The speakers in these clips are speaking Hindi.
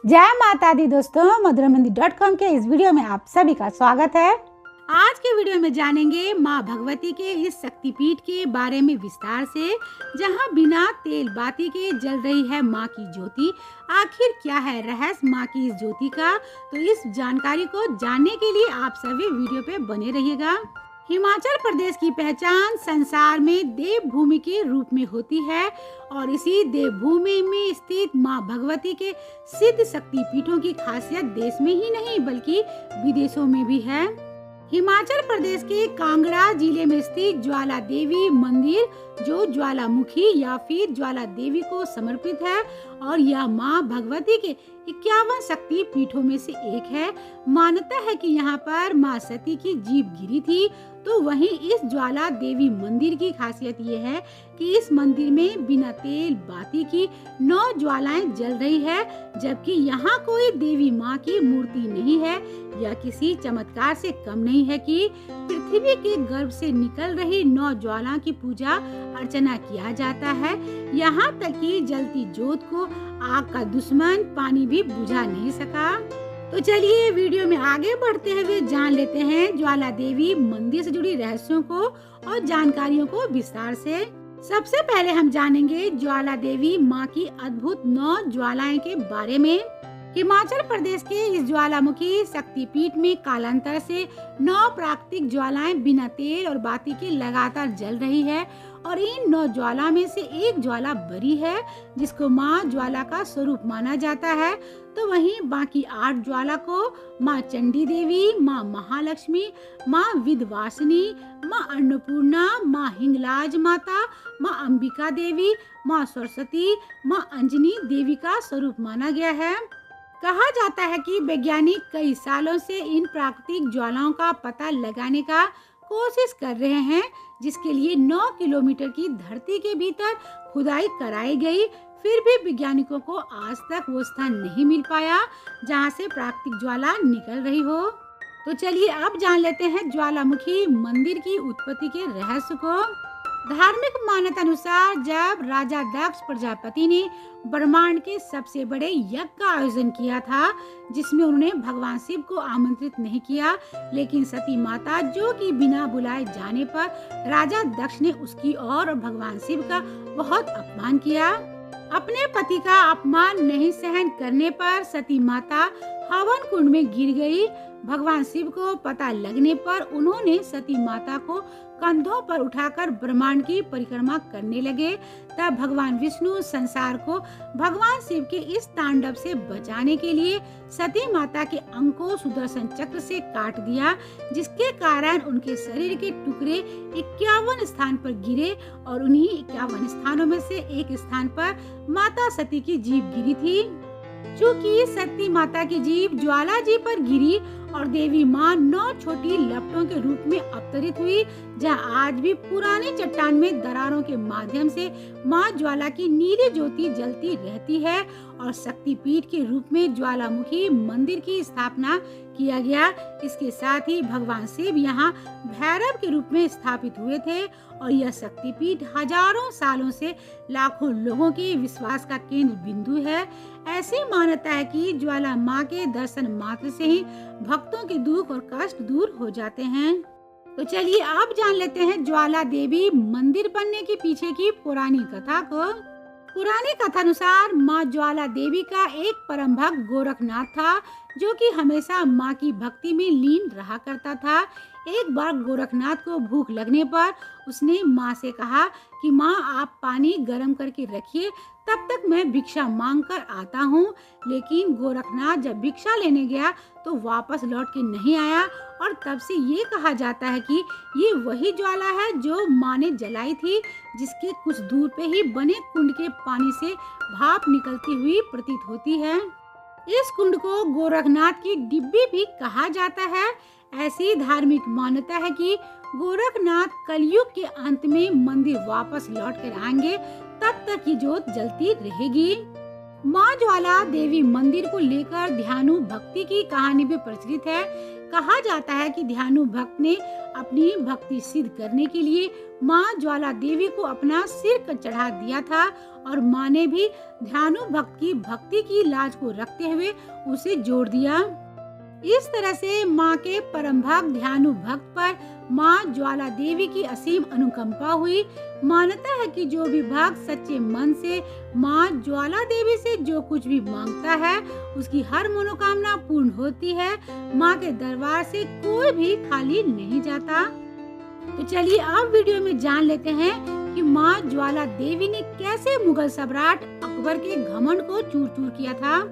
जय माता दी दोस्तों, मधुरामंदिर.com के इस वीडियो में आप सभी का स्वागत है। आज के वीडियो में जानेंगे माँ भगवती के इस शक्तिपीठ के बारे में विस्तार से, जहाँ बिना तेल बाती के जल रही है माँ की ज्योति। आखिर क्या है रहस्य माँ की इस ज्योति का, तो इस जानकारी को जानने के लिए आप सभी वीडियो पे बने रहिएगा। हिमाचल प्रदेश की पहचान संसार में देवभूमि के रूप में होती है और इसी देवभूमि में स्थित माँ भगवती के सिद्ध शक्ति पीठों की खासियत देश में ही नहीं बल्कि विदेशों में भी है। हिमाचल प्रदेश के कांगड़ा जिले में स्थित ज्वाला देवी मंदिर, जो ज्वालामुखी या फिर ज्वाला देवी को समर्पित है और यह माँ भगवती के 51 शक्ति पीठों में से एक है। मान्यता है कि यहाँ पर माँ सती की जीभ गिरी थी। तो वहीं इस ज्वाला देवी मंदिर की खासियत ये है कि इस मंदिर में बिना तेल बाती की 9 ज्वालाएं जल रही है, जबकि यहाँ कोई देवी माँ की मूर्ति नहीं है। यह किसी चमत्कार से कम नहीं है कि पृथ्वी के गर्भ से निकल रही 9 ज्वाला की पूजा अर्चना किया जाता है। यहाँ तक कि जलती ज्योत को आग का दुश्मन पानी भी बुझा नहीं सका। तो चलिए वीडियो में आगे बढ़ते हुए जान लेते हैं ज्वाला देवी मंदिर से जुड़ी रहस्यों को और जानकारियों को विस्तार से। सबसे पहले हम जानेंगे ज्वाला देवी माँ की अद्भुत 9 ज्वालाएं के बारे में। हिमाचल प्रदेश के इस ज्वालामुखी शक्तिपीठ में कालांतर से 9 प्राकृतिक ज्वालाएं बिना तेल और बाती के लगातार जल रही है और इन 9 ज्वाला में से एक ज्वाला बड़ी है, जिसको माँ ज्वाला का स्वरूप माना जाता है। तो वहीं बाकी 8 ज्वाला को माँ चंडी देवी, माँ महालक्ष्मी, माँ विंध्यवासिनी, माँ अन्नपूर्णा, माँ हिंगलाज माता, माँ अंबिका देवी, माँ सरस्वती, माँ अंजनी देवी का स्वरूप माना गया है। कहा जाता है कि वैज्ञानिक कई सालों से इन प्राकृतिक ज्वालाओं का पता लगाने का कोशिश कर रहे हैं, जिसके लिए 9 किलोमीटर की धरती के भीतर खुदाई कराई गई। फिर भी वैज्ञानिकों को आज तक वो स्थान नहीं मिल पाया जहां से प्राकृतिक ज्वाला निकल रही हो। तो चलिए अब जान लेते हैं ज्वालामुखी मंदिर की उत्पत्ति के रहस्य को। धार्मिक मान्यता अनुसार जब राजा दक्ष प्रजापति ने ब्रह्मांड के सबसे बड़े यज्ञ का आयोजन किया था, जिसमें उन्होंने भगवान शिव को आमंत्रित नहीं किया, लेकिन सती माता, जो कि बिना बुलाए जाने पर राजा दक्ष ने उसकी और भगवान शिव का बहुत अपमान किया। अपने पति का अपमान नहीं सहन करने पर सती माता हवन कुंड में गिर गई। भगवान शिव को पता लगने पर उन्होंने सती माता को कंधों पर उठाकर ब्रह्मांड की परिक्रमा करने लगे। तब भगवान विष्णु संसार को भगवान शिव के इस तांडव से बचाने के लिए सती माता के अंग को सुदर्शन चक्र से काट दिया, जिसके कारण उनके शरीर के टुकड़े 51 स्थान पर गिरे और उन्हीं 51 स्थानों में से एक स्थान पर माता सती की जीभ गिरी थी। चूँकि सती माता की जीभ ज्वाला जी पर गिरी और देवी माँ 9 छोटी लपटों के रूप में अवतरित हुई, जहाँ आज भी पुरानी चट्टान में दरारों के माध्यम से माँ ज्वाला की नीली ज्योति जलती रहती है और शक्तिपीठ के रूप में ज्वालामुखी मंदिर की स्थापना किया गया। इसके साथ ही भगवान शिव यहाँ भैरव के रूप में स्थापित हुए थे और यह शक्तिपीठ हजारों सालों से लाखों लोगों के विश्वास का केंद्र बिंदु है। ऐसी मान्यता है कि ज्वाला माँ के दर्शन मात्र से ही भक्तों के दुख और कष्ट दूर हो जाते हैं। तो चलिए अब जान लेते हैं ज्वाला देवी मंदिर बनने के पीछे की पुरानी कथा को। पुरानी कथा अनुसार माँ ज्वाला देवी का एक परम भक्त गोरखनाथ था, जो कि हमेशा माँ की भक्ति में लीन रहा करता था। एक बार गोरखनाथ को भूख लगने पर उसने माँ से कहा कि माँ, आप पानी गर्म करके रखिए, तब तक मैं भिक्षा मांग कर आता हूँ। लेकिन गोरखनाथ जब भिक्षा लेने गया तो वापस लौट के नहीं आया और तब से ये कहा जाता है कि ये वही ज्वाला है जो माँ ने जलाई थी, जिसके कुछ दूर पे ही बने कुंड के पानी से भाप निकलती हुई प्रतीत होती है। इस कुंड को गोरखनाथ की डिब्बी भी कहा जाता है। ऐसी धार्मिक मान्यता है कि गोरखनाथ कलयुग के अंत में मंदिर वापस लौट कर आएंगे, तब तक ये ज्योत जलती रहेगी। माँ ज्वाला देवी मंदिर को लेकर ध्यानु भक्ति की कहानी भी प्रचलित है। कहा जाता है कि ध्यानु भक्त ने अपनी भक्ति सिद्ध करने के लिए माँ ज्वाला देवी को अपना सिर चढ़ा दिया था और माँ ने भी ध्यानु भक्त की भक्ति की लाज को रखते हुए उसे जोड़ दिया। इस तरह से माँ के परम भक्त ध्यानु भक्त पर माँ ज्वाला देवी की असीम अनुकंपा हुई। मान्यता है कि जो भी भक्त सच्चे मन से माँ ज्वाला देवी से जो कुछ भी मांगता है उसकी हर मनोकामना पूर्ण होती है। माँ के दरबार से कोई भी खाली नहीं जाता। तो चलिए अब वीडियो में जान लेते हैं कि माँ ज्वाला देवी ने कैसे मुगल सम्राट अकबर के घमंड को चूर चूर किया था।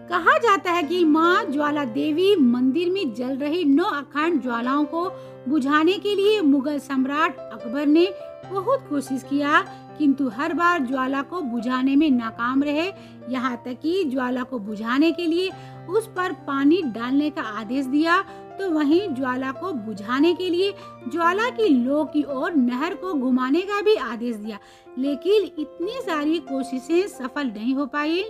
कहा जाता है कि माँ ज्वाला देवी मंदिर में जल रही 9 अखंड ज्वालाओं को बुझाने के लिए मुगल सम्राट अकबर ने बहुत कोशिश किया, किंतु हर बार ज्वाला को बुझाने में नाकाम रहे। यहाँ तक कि ज्वाला को बुझाने के लिए उस पर पानी डालने का आदेश दिया, तो वहीं ज्वाला को बुझाने के लिए ज्वाला की लो की ओर नहर को घुमाने का भी आदेश दिया, लेकिन इतनी सारी कोशिशें सफल नहीं हो पाई।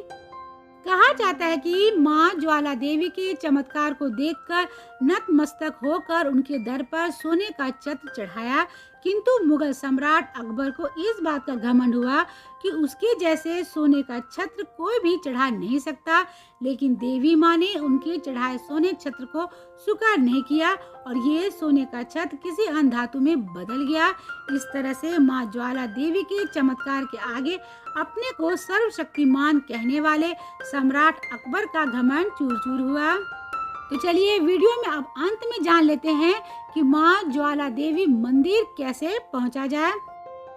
कहा जाता है कि माँ ज्वाला देवी के चमत्कार को देखकर नतमस्तक होकर उनके दर पर सोने का छत्र चढ़ाया, किंतु मुगल सम्राट अकबर को इस बात का घमंड हुआ कि उसके जैसे सोने का छत्र कोई भी चढ़ा नहीं सकता। लेकिन देवी माँ ने उनके चढ़ाए सोने छत्र को स्वीकार नहीं किया और ये सोने का छत्र किसी अन्य धातु में बदल गया। इस तरह से माँ ज्वाला देवी के चमत्कार के आगे अपने को सर्वशक्तिमान कहने वाले सम्राट अकबर का घमंड चूर चूर हुआ। तो चलिए वीडियो में अब अंत में जान लेते हैं कि माँ ज्वाला देवी मंदिर कैसे पहुंचा जाए।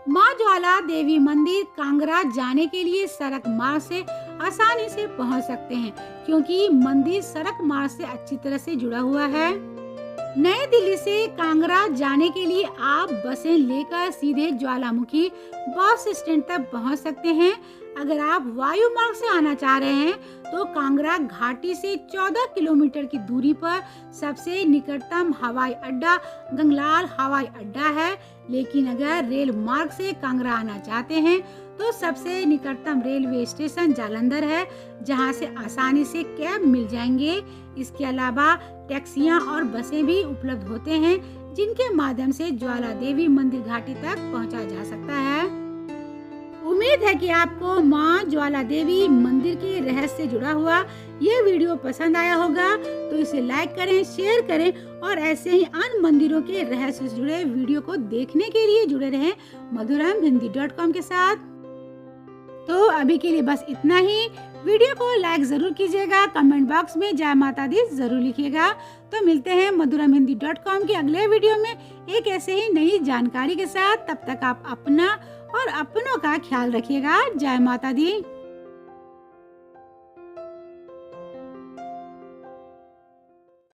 माँ ज्वाला देवी मंदिर कांगड़ा जाने के लिए सड़क मार्ग से आसानी से पहुंच सकते हैं, क्योंकि मंदिर सड़क मार्ग से अच्छी तरह से जुड़ा हुआ है। नई दिल्ली से कांगड़ा जाने के लिए आप बसें लेकर सीधे ज्वालामुखी बस स्टैंड तक पहुंच सकते हैं। अगर आप वायु मार्ग से आना चाह रहे हैं तो कांगड़ा घाटी से 14 किलोमीटर की दूरी पर सबसे निकटतम हवाई अड्डा गंगलाल हवाई अड्डा है। लेकिन अगर रेल मार्ग से कांगड़ा आना चाहते हैं तो सबसे निकटतम रेलवे स्टेशन जालंधर है, जहां से आसानी से कैब मिल जाएंगे। इसके अलावा टैक्सियां और बसें भी उपलब्ध होते हैं, जिनके माध्यम से ज्वाला देवी मंदिर घाटी तक पहुंचा जा सकता है। उम्मीद है कि आपको माँ ज्वाला देवी मंदिर के रहस्य से जुड़ा हुआ ये वीडियो पसंद आया होगा, तो इसे लाइक करें, शेयर करें और ऐसे ही अन्य मंदिरों के रहस्य से जुड़े वीडियो को देखने के लिए जुड़े रहें madhuramhindi.com के साथ। तो अभी के लिए बस इतना ही। वीडियो को लाइक जरूर कीजिएगा, कमेंट बॉक्स में जय माता दी जरूर लिखिएगा। तो मिलते हैं madhuramhindi.com के अगले वीडियो में एक ऐसे ही नई जानकारी के साथ। तब तक आप अपना और अपनों का ख्याल रखिएगा। जय माता दी।